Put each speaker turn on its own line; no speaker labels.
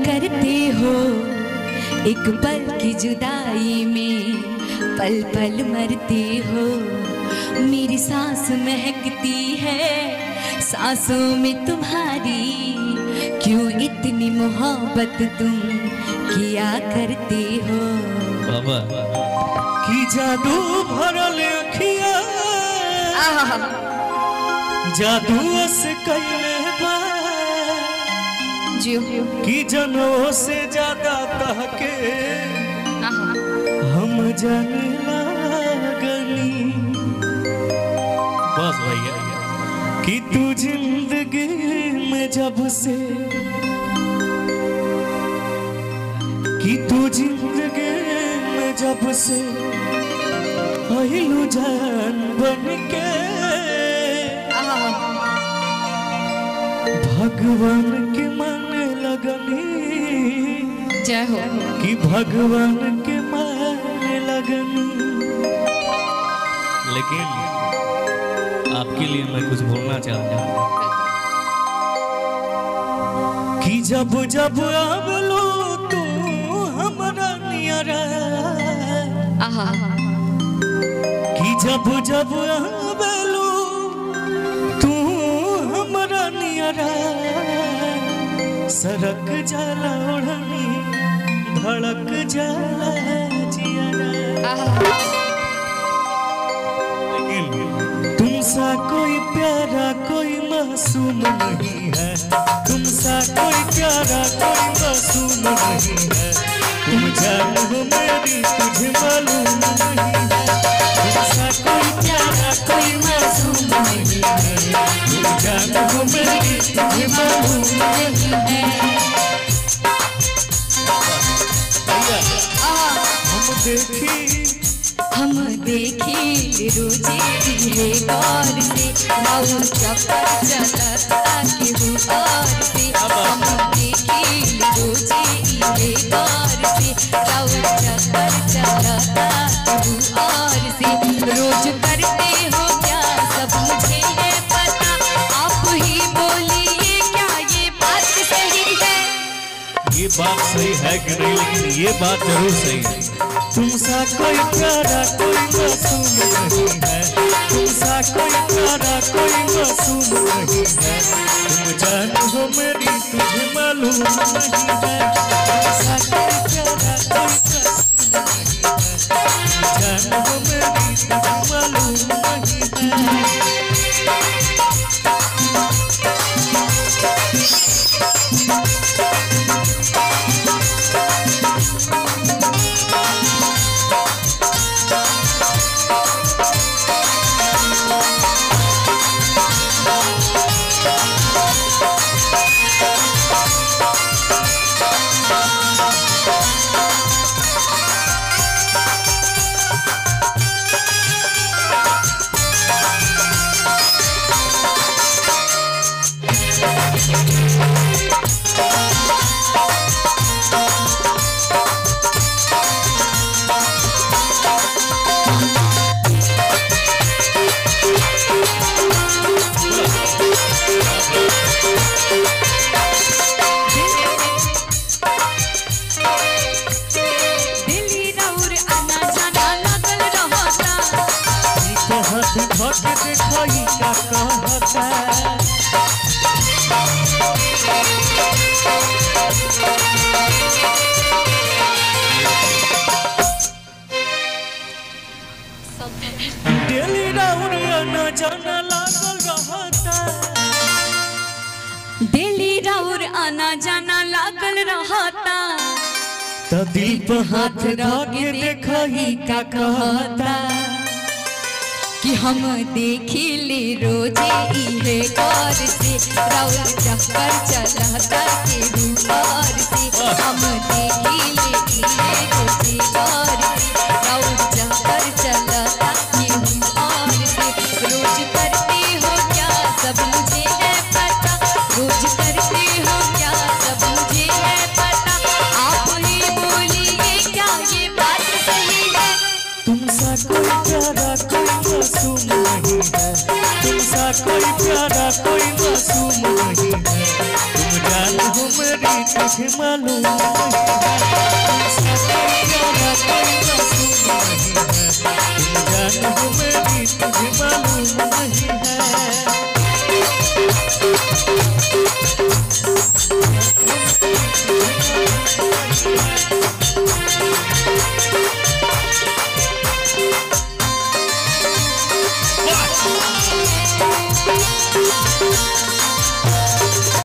करते हो, एक पल की जुदाई में पल पल मरते हो। मेरी सांस महकती है सांसों में तुम्हारी, क्यों इतनी मोहब्बत तुम किया करते हो।
बाबा की जादू भरल अखिया, जादू से कइले बा कि जनों से ज्यादा तहके हम जाने लगनी। बस भैया कि तू जिंदगी में जब से, कि तू जिंदगी में जब से आइलू जान बन के, भगवान के माने लगनी।
जय हो।
कि भगवान के माने लगनी। लेकिन आपके लिए मैं कुछ बोलना चाहता हूँ कि जब जब आवलो तू हमरा नियरा, कि जब जब आवलो तू हमरा नियरा, सरक जाला ओढ़नी धड़क जाला जियारा। लेकिन तुमसा कोई प्यारा कोई मासूम नहीं है, तुमसा कोई प्यारा कोई मासूम नहीं है। तुम जान हो मेरी तुझे मालूम नहीं है, तुमसा कोई प्यारा कोई मासूम नहीं है। तुम जान हो मेरी तुझे मालूम नहीं है।
हम देखी रोजे है गौर से, राउर चक्कर चलता केहू और से। हम देखी रोजे है गौर से, राउर चक्कर चलता केहू और से। रोज करते हो क्या सब मुझे है पता, आप ही बोलिए क्या ये बात सही है।
ये बात सही है कि नहीं, लेकिन ये बात जरूर सही है। तुमसा कोई प्यारा कोई मासूम नहीं है, तुमसा कोई प्यारा कोई मासूम नहीं है। तुम जान हो मेरी तुझे मालूम नहीं है, तुमसा कोई प्यारा कोई मासूम नहीं है। तुम जान हो मेरी तुझे मालूम नहीं है।
दिल्ली राउर आना जाना लागल रहता,
तो दिल पे हाथ रख के देखा ही का कहता।
कि हम देखी ले रोजे इहे गौर से, राउर चक्कर चलता केहू और से। हम देखी ले इहे रोजे गौर से, राउर चक्कर चलता केहू और से। रोज करते हो क्या सब मुझे है पता, रोज करते हो क्या सब मुझे है पता। आप ही बोलिए क्या ये बात सही है।
तुमसा कोई प्यारा कोई मासूम नहीं है, तुमसा कोई प्यारा कोई मासूम नहीं है। तुम जान हो मेरी तुझे मालूम नहीं है, कोई मासूम नहीं है, तुम जान हो मेरी तुझे मालूम नहीं है।